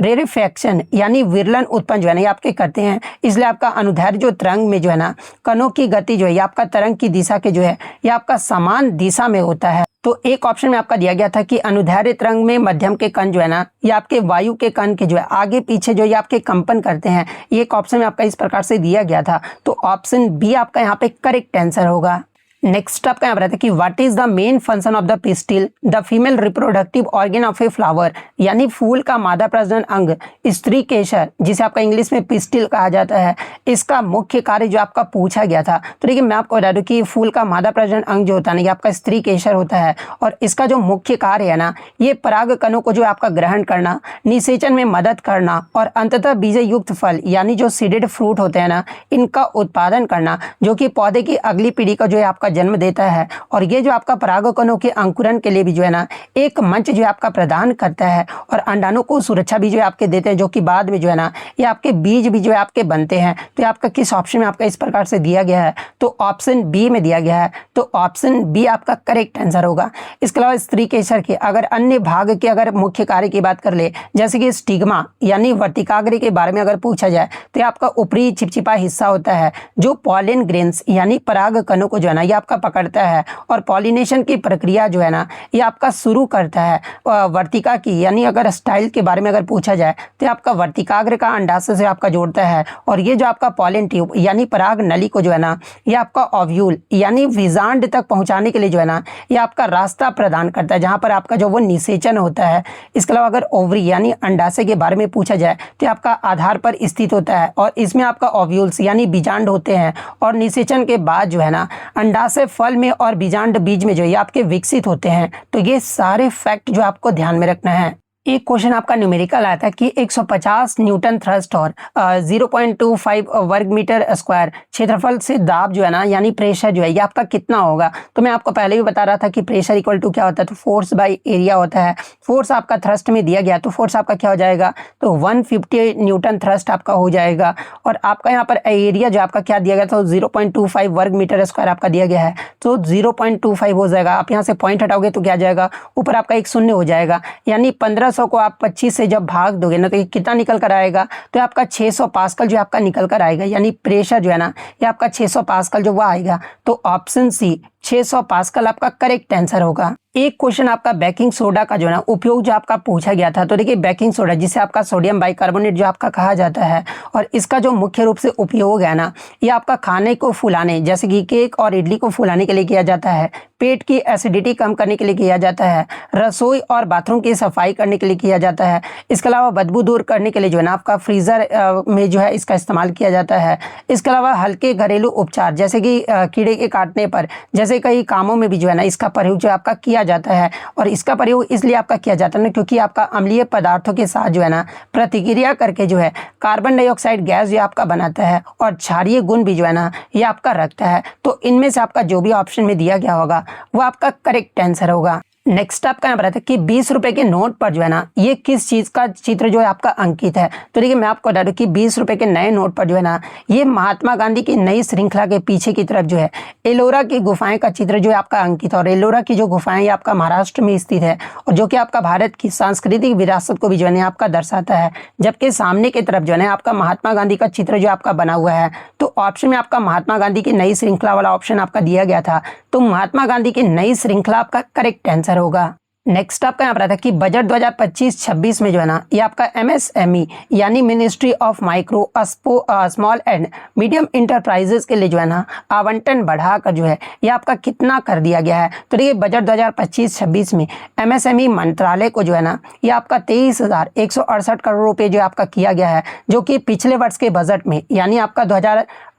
रेरिफेक्शन यानी विरलन उत्पन्न जो है ना ये आपके करते हैं। इसलिए आपका अनुदैर्ध्य जो तरंग में जो है ना कणों की गति जो है ये आपका तरंग की दिशा के जो है ये आपका समान दिशा में होता है। तो एक ऑप्शन में आपका दिया गया था कि अनुदैर्ध्य तरंग में मध्यम के कण जो है ना ये आपके वायु के कण के जो है आगे पीछे जो ये आपके कंपन करते हैं। ये एक ऑप्शन में आपका इस प्रकार से दिया गया था, तो ऑप्शन बी आपका यहाँ पे करेक्ट आंसर होगा। नेक्स्ट आपका यहाँ पर आता है कि what is the main function of the pistil the female reproductive organ of a flower, यानी फूल का मादा प्रजनन अंग स्त्री केशर जिसे आपका इंग्लिश में पिस्टिल कहा जाता है, इसका मुख्य कार्य जो आपका पूछा गया था। तो देखिए मैं आपको बता दूं कि फूल का मादा प्रजनन अंग जो होता है ना ये आपका स्त्री केशर होता है, और इसका जो मुख्य कार्य है ना ये पराग कणों को जो आपका ग्रहण करना, निषेचन में मदद करना और अंततः बीज युक्त फल यानी जो सीडेड फ्रूट होते हैं ना इनका उत्पादन करना, जो कि पौधे की अगली पीढ़ी का जो है आपका जन्म देता है। और ये जो आपका परागकणों के अंकुरन के लिए भी जो है ना एक मंच जो है आपका प्रदान करता है, और अंडाणु को सुरक्षा भी जो है आपके देते हैं, जो कि बाद में जो है ना ये आपके बीज भी जो है आपके बनते हैं। तो ये आपका किस ऑप्शन में आपका इस प्रकार से दिया गया है, तो ऑप्शन बी में दिया गया है, तो ऑप्शन बी आपका करेक्ट आंसर होगा। इसके अलावा स्त्री केसर के अगर अन्य भाग के अगर मुख्य कार्य की बात कर ले, जैसे कि स्टिग्मा यानी वर्तिकाग्र के बारे में अगर पूछा जाए, तो ये आपका ऊपरी चिपचिपा हिस्सा होता है जो पॉलिन ग्रेन्स यानी पराग कणों को जो है ना ये आपका पकड़ता है, और पॉलिनेशन की प्रक्रिया जो है ना ये आपका शुरू करता है। वर्तिका की यानी अगर स्टाइल के बारे में अगर पूछा जाए, तो आपका वर्तिकाग्र का अंडाशय से आपका जोड़ता है, और ये जो आपका पॉलिन ट्यूब यानी पराग नली को जो है ना ये आपका ओव्यूल यानी बीजांड तक पहुंचाने के लिए जो है ना ये आपका रास्ता प्रदान करता है, जहां पर आपका जो वो निषेचन होता है। इसके अलावा अगर ओवरी यानी अंडाशय के बारे में पूछा जाए, तो आपका आधार पर स्थित होता है, और इसमें आपका ओव्यूल्स यानी बीजांड होते हैं, और निषेचन के बाद जो है ना अंडाशय फल में और बीजांड बीज में जो ये आपके विकसित होते हैं। तो ये सारे फैक्ट जो आपको ध्यान में रखना है। एक क्वेश्चन आपका न्यूमेरिकल आया था कि 150 न्यूटन थ्रस्ट और 0.25 वर्ग मीटर स्क्वायर क्षेत्रफल से दाब जो है ना यानी प्रेशर जो है ये आपका कितना होगा। तो मैं आपको पहले भी बता रहा था कि प्रेशर इक्वल टू क्या होता है, तो फोर्स बाय एरिया होता है। फोर्स आपका थ्रस्ट में दिया गया, तो फोर्स आपका क्या हो जाएगा, तो 150 न्यूटन थ्रस्ट आपका हो जाएगा। और आपका यहाँ पर एरिया जो आपका क्या दिया गया था, 0.25 वर्ग मीटर स्क्वायर आपका दिया गया है, तो 0.25 हो जाएगा। आप यहाँ से पॉइंट हटाओगे तो क्या आ जाएगा, ऊपर आपका एक शून्य हो जाएगा, यानी 1500 को आप 25 से जब भाग दोगे ना तो ये कितना निकल कर आएगा, तो आपका 600 पास्कल जो आपका निकल कर आएगा, यानी प्रेशर जो है ना ये आपका 600 पास्कल जो वो आएगा। तो ऑप्शन सी 600 पास्कल आपका करेक्ट आंसर होगा। एक क्वेश्चन आपका बेकिंग सोडा का जो है ना उपयोग जो आपका पूछा गया था। तो देखिए बेकिंग सोडा जिसे आपका सोडियम बाइकार्बोनेट जो आपका कहा जाता है, और इसका जो मुख्य रूप से उपयोग है ना ये आपका खाने को फुलाने जैसे कि केक और इडली को फुलाने के लिए किया जाता है, पेट की एसिडिटी कम करने के लिए किया जाता है, रसोई और बाथरूम की सफाई करने के लिए किया जाता है। इसके अलावा बदबू दूर करने के लिए जो है ना आपका फ्रीजर में जो है इसका इस्तेमाल किया जाता है। इसके अलावा हल्के घरेलू उपचार जैसे कि कीड़े के काटने पर जैसे कई कामों में भी जो है ना इसका प्रयोग जो आपका किया जाता है। और इसका प्रयोग इसलिए आपका किया जाता है ना क्योंकि आपका अम्लीय पदार्थों के साथ जो है ना प्रतिक्रिया करके जो है कार्बन डाइऑक्साइड गैस जो आपका बनाता है, और क्षारीय गुण भी जो है ना ये आपका रखता है। तो इनमें से आपका जो भी ऑप्शन में दिया गया होगा वो आपका करेक्ट आंसर होगा। नेक्स्ट आपका यहाँ पर आता है कि 20 रुपए के नोट पर जो है ना ये किस चीज का चित्र जो है आपका अंकित है। तो देखिए मैं आपको बता दूं कि 20 रुपए के नए नोट पर जो है ना ये महात्मा गांधी की नई श्रृंखला के पीछे की तरफ जो है एलोरा की गुफाएं का चित्र जो है आपका अंकित है। और एलोरा की जो गुफाएं ये आपका महाराष्ट्र में स्थित है, और जो कि आपका भारत की सांस्कृतिक विरासत को भी जो है आपका दर्शाता है। जबकि सामने की तरफ जो है आपका महात्मा गांधी का चित्र जो आपका बना हुआ है। तो ऑप्शन में आपका महात्मा गांधी की नई श्रृंखला वाला ऑप्शन आपका दिया गया था, तो महात्मा गांधी की नई श्रृंखला आपका करेक्ट आंसर होगा। नेक्स्ट आपका यहाँ पर आता है कि बजट 2025-26 में जो है ना ये आपका MSME यानी ministry of micro small and medium enterprises के लिए जो है ना आवंटन बढ़ाकर जो है ये आपका कितना कर दिया गया है। तो देखिए बजट 2025-26 में MSME मंत्रालय को जो है ना ये आपका 23,168 करोड़ रुपए जो आपका किया गया है, जो कि पिछले वर्ष के बजट में यानी आपका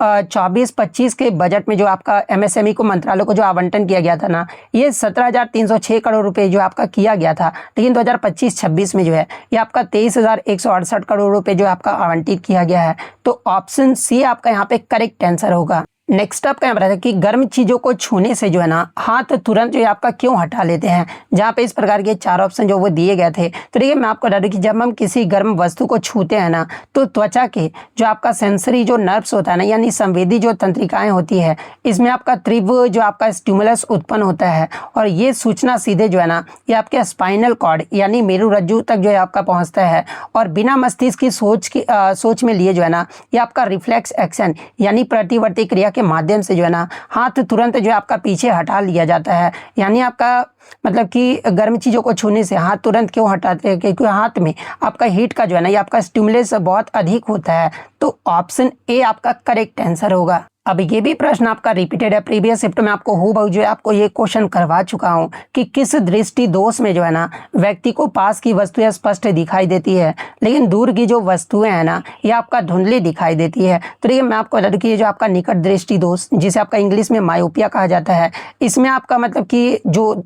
24-25 के बजट में जो आपका एमएसएमई को मंत्रालय को जो आवंटन किया गया था ना, ये 17,306 करोड़ रुपए जो आपका किया गया था। लेकिन 2025-26 में जो है ये आपका 23,168 करोड़ रुपए जो आपका आवंटित किया गया है। तो ऑप्शन सी आपका यहाँ पे करेक्ट आंसर होगा। नेक्स्ट आपका यहाँ पर है कि गर्म चीजों को छूने से जो है ना हाथ तुरंत जो है आपका क्यों हटा लेते हैं, जहाँ पे इस प्रकार के 4 ऑप्शन जो वो दिए गए थे। तो देखिए मैं आपको बता दूं कि जब हम किसी गर्म वस्तु को छूते हैं ना, तो त्वचा के जो आपका सेंसरी जो नर्व्स होता है ना, यानी संवेदी जो तंत्रिकाएं होती है, इसमें आपका तीव्र जो आपका स्टिमुलस उत्पन्न होता है और ये सूचना सीधे जो है ना ये आपके स्पाइनल कॉर्ड यानी मेरुरज्जु तक जो है आपका पहुँचता है और बिना मस्तिष्क की सोच में लिए जो है ना ये आपका रिफ्लेक्स एक्शन यानी प्रतिवर्ती क्रिया के माध्यम से जो है ना हाथ तुरंत जो है आपका पीछे हटा लिया जाता है। यानी आपका मतलब कि गर्म चीज़ों को छूने से हाथ तुरंत क्यों हटाते हैं, क्योंकि हाथ में आपका हीट का जो है ना ये आपका स्टिमुलस बहुत अधिक होता है। तो ऑप्शन ए आपका करेक्ट आंसर होगा। अब ये भी प्रश्न आपका रिपीटेड है, प्रीवियस शिफ्ट में आपको हूबहू जो है आपको ये क्वेश्चन करवा चुका हूँ कि किस दृष्टि दोष में जो है ना व्यक्ति को पास की वस्तुएं स्पष्ट दिखाई देती है लेकिन दूर की जो वस्तुएं हैं ना ये आपका धुंधली दिखाई देती है। तो देखिए मैं आपको बता दूं कि ये जो आपका निकट दृष्टि दोष जिसे आपका इंग्लिश में मायोपिया कहा जाता है, इसमें आपका मतलब कि जो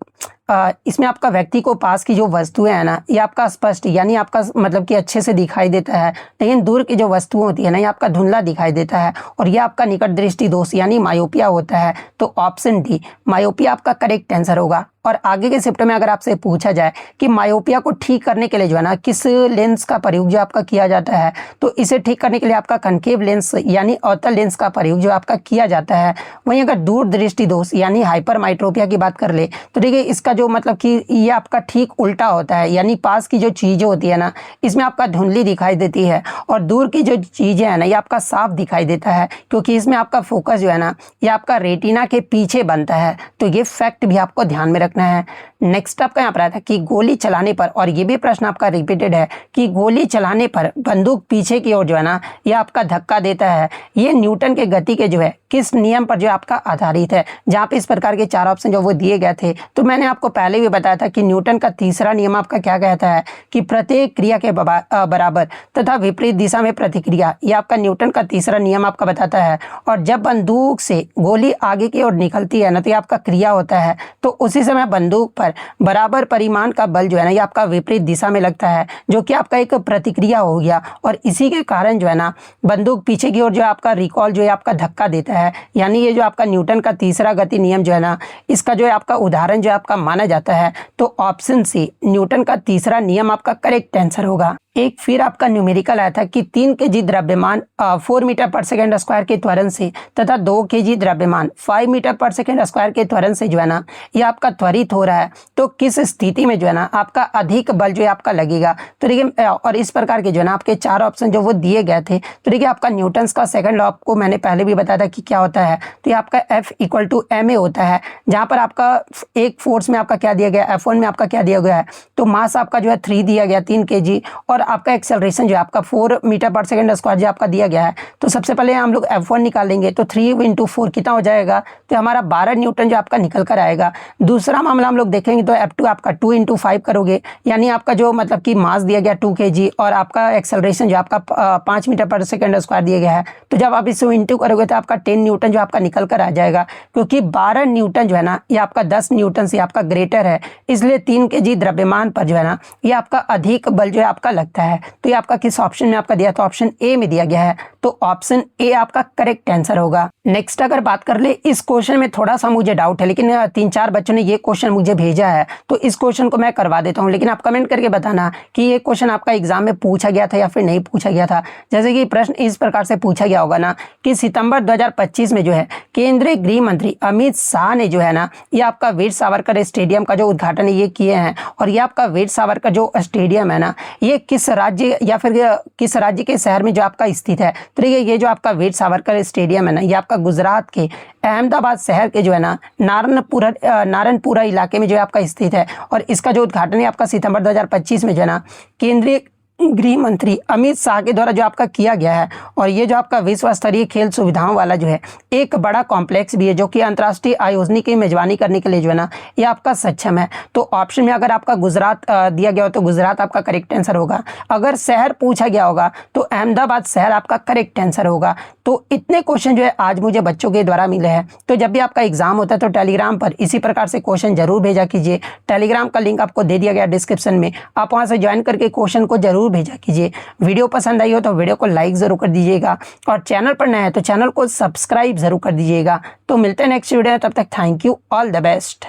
इसमें आपका व्यक्ति को पास की जो वस्तुएं हैं ना ये आपका स्पष्ट यानी आपका मतलब कि अच्छे से दिखाई देता है, लेकिन दूर की जो वस्तुएं होती है ना ये आपका धुंधला दिखाई देता है और ये आपका निकट दृष्टि दोष यानी मायोपिया होता है। तो ऑप्शन डी मायोपिया आपका करेक्ट आंसर होगा। और आगे के शिफ्ट में अगर आपसे पूछा जाए कि मायोपिया को ठीक करने के लिए जो है ना किस लेंस का प्रयोग जो आपका किया जाता है, तो इसे ठीक करने के लिए आपका कनकेव लेंस यानी अवतल लेंस का प्रयोग जो आपका किया जाता है। वहीं अगर दूर दृष्टि दोष यानी हाइपरमाइट्रोपिया की बात कर ले तो देखिए इसका जो मतलब कि ये आपका ठीक उल्टा होता है, यानी पास की जो चीज़ें होती है ना इसमें आपका धुंधली दिखाई देती है और दूर की जो चीज़ें हैं ना ये आपका साफ दिखाई देता है, क्योंकि इसमें आपका फोकस जो है ना ये आपका रेटिना के पीछे बनता है। तो ये फैक्ट भी आपको ध्यान में रखना है। नेक्स्ट आपका यहाँ पर आया था कि गोली चलाने पर, और ये भी प्रश्न आपका रिपीटेड है कि गोली चलाने पर बंदूक पीछे की ओर जो है ना ये आपका धक्का देता है, ये न्यूटन के गति के जो है किस नियम पर जो आपका आधारित है। जहाँ पे इस प्रकार के 4 ऑप्शन जो वो दिए गए थे, तो मैंने आपको पहले भी बताया था कि न्यूटन का तीसरा नियम आपका क्या कहता है कि प्रत्येक क्रिया के बराबर तथा विपरीत दिशा में प्रतिक्रिया, ये आपका न्यूटन का तीसरा नियम आपका बताता है। और जब बंदूक से गोली आगे की ओर निकलती है ना तो ये आपका क्रिया होता है, तो उसी समय बंदूक पर बराबर परिमाण का बल जो है ना ये आपका विपरीत दिशा में लगता है, जो कि आपका एक प्रतिक्रिया हो गया और इसी के कारण जो है ना बंदूक पीछे की ओर जो आपका रिकॉल जो है आपका धक्का देता है। यानी ये जो आपका न्यूटन का तीसरा गति नियम जो है ना इसका जो है आपका उदाहरण जो आपका माना जाता है। तो ऑप्शन सी न्यूटन का तीसरा नियम आपका करेक्ट आंसर होगा। एक फिर आपका न्यूमेरिकल आया था कि 3 kg द्रव्यमान 4 मीटर पर सेकेंड स्क्वायर के त्वरण से तथा 2 kg द्रव्यमान 5 मीटर पर सेकेंड स्क्वायर के त्वरण से जो है ना ये आपका त्वरित हो रहा है, तो किस स्थिति में जो है ना आपका अधिक बल जो है आपका लगेगा। तो देखिए और इस प्रकार के जो है ना आपके 4 ऑप्शन जो वो दिए गए थे। तो देखिए आपका न्यूटन्स का सेकंड लॉ आपको मैंने पहले भी बताया था कि क्या होता है, तो ये आपका F = ma होता है, जहाँ पर आपका एक फोर्स में आपका क्या दिया गया, F1 में आपका क्या दिया गया है, तो मास आपका जो है 3 दिया गया 3 kg और आपका एक्सेलरेशन जो है आपका 4 मीटर पर सेकेंड स्क्वायर जो आपका दिया गया है। तो सबसे पहले हम लोग F1 निकालेंगे, तो 3 × 4 कितना हो जाएगा, तो हमारा 12 न्यूटन जो आपका निकल कर आएगा। दूसरा मामला हम लोग देखेंगे तो F2 आपका 2 × 5 करोगे, यानी आपका जो मतलब कि मास दिया गया 2 kg और आपका एक्सेलरेशन जो आपका 5 मीटर पर सेकेंड स्क्वायर दिया गया है। तो जब आप इसे इंटू करोगे तो आपका 10 न्यूटन जो आपका निकल कर आ जाएगा, क्योंकि 12 न्यूटन जो है ना ये आपका 10 न्यूटन से आपका ग्रेटर है, इसलिए 3 kg द्रव्यमान पर जो है ना ये आपका अधिक बल जो है आपका लगता है। तो ये आपका किस ऑप्शन में आपका दिया, तो ऑप्शन ए में दिया गया है, तो ऑप्शन ए आपका करेक्ट आंसर होगा। नेक्स्ट अगर बात कर ले, इस क्वेश्चन में थोड़ा सा मुझे डाउट है, लेकिन 3-4 बच्चों ने ये क्वेश्चन मुझे भेजा है, तो इस क्वेश्चन को मैं करवा देता हूं, लेकिन आप कमेंट करके बताना कि ये क्वेश्चन आपका एग्जाम में पूछा गया था या फिर नहीं पूछा गया था। जैसे कि प्रश्न इस प्रकार से पूछा गया होगा ना कि सितंबर 2025 में जो है केंद्रीय गृह मंत्री अमित शाह ने जो है ना ये आपका वीर सावरकर स्टेडियम का जो उद्घाटन ये किए हैं, और ये आपका वीर सावरकर जो स्टेडियम है ना ये किस राज्य या फिर किस राज्य के शहर में जो आपका स्थित है। तो ये जो आपका वीर सावरकर स्टेडियम है ना ये आपका गुजरात के अहमदाबाद शहर के जो है ना नारायणपुरा इलाके में जो है आपका स्थित है, और इसका जो उद्घाटन है आपका सितंबर 2025 में जो है ना केंद्रीय गृह मंत्री अमित शाह के द्वारा जो आपका किया गया है। और ये जो आपका विश्व स्तरीय खेल सुविधाओं वाला जो है एक बड़ा कॉम्प्लेक्स भी है जो कि अंतर्राष्ट्रीय आयोजन की मेजबानी करने के लिए जो है ना ये आपका सक्षम है। तो ऑप्शन में अगर आपका गुजरात दिया गया हो तो गुजरात आपका करेक्ट आंसर होगा। अगर शहर पूछा गया होगा तो अहमदाबाद शहर आपका करेक्ट आंसर होगा। तो इतने क्वेश्चन जो है आज मुझे बच्चों के द्वारा मिले हैं। तो जब भी आपका एग्जाम होता है तो टेलीग्राम पर इसी प्रकार से क्वेश्चन जरूर भेजा कीजिए। टेलीग्राम का लिंक आपको दे दिया गया डिस्क्रिप्शन में, आप वहां से ज्वाइन करके क्वेश्चन को जरूर भेजा कीजिए। वीडियो पसंद आई हो तो वीडियो को लाइक जरूर कर दीजिएगा और चैनल पर नए हैं तो चैनल को सब्सक्राइब जरूर कर दीजिएगा। तो मिलते हैं नेक्स्ट वीडियो में, तब तक thank you, all the best.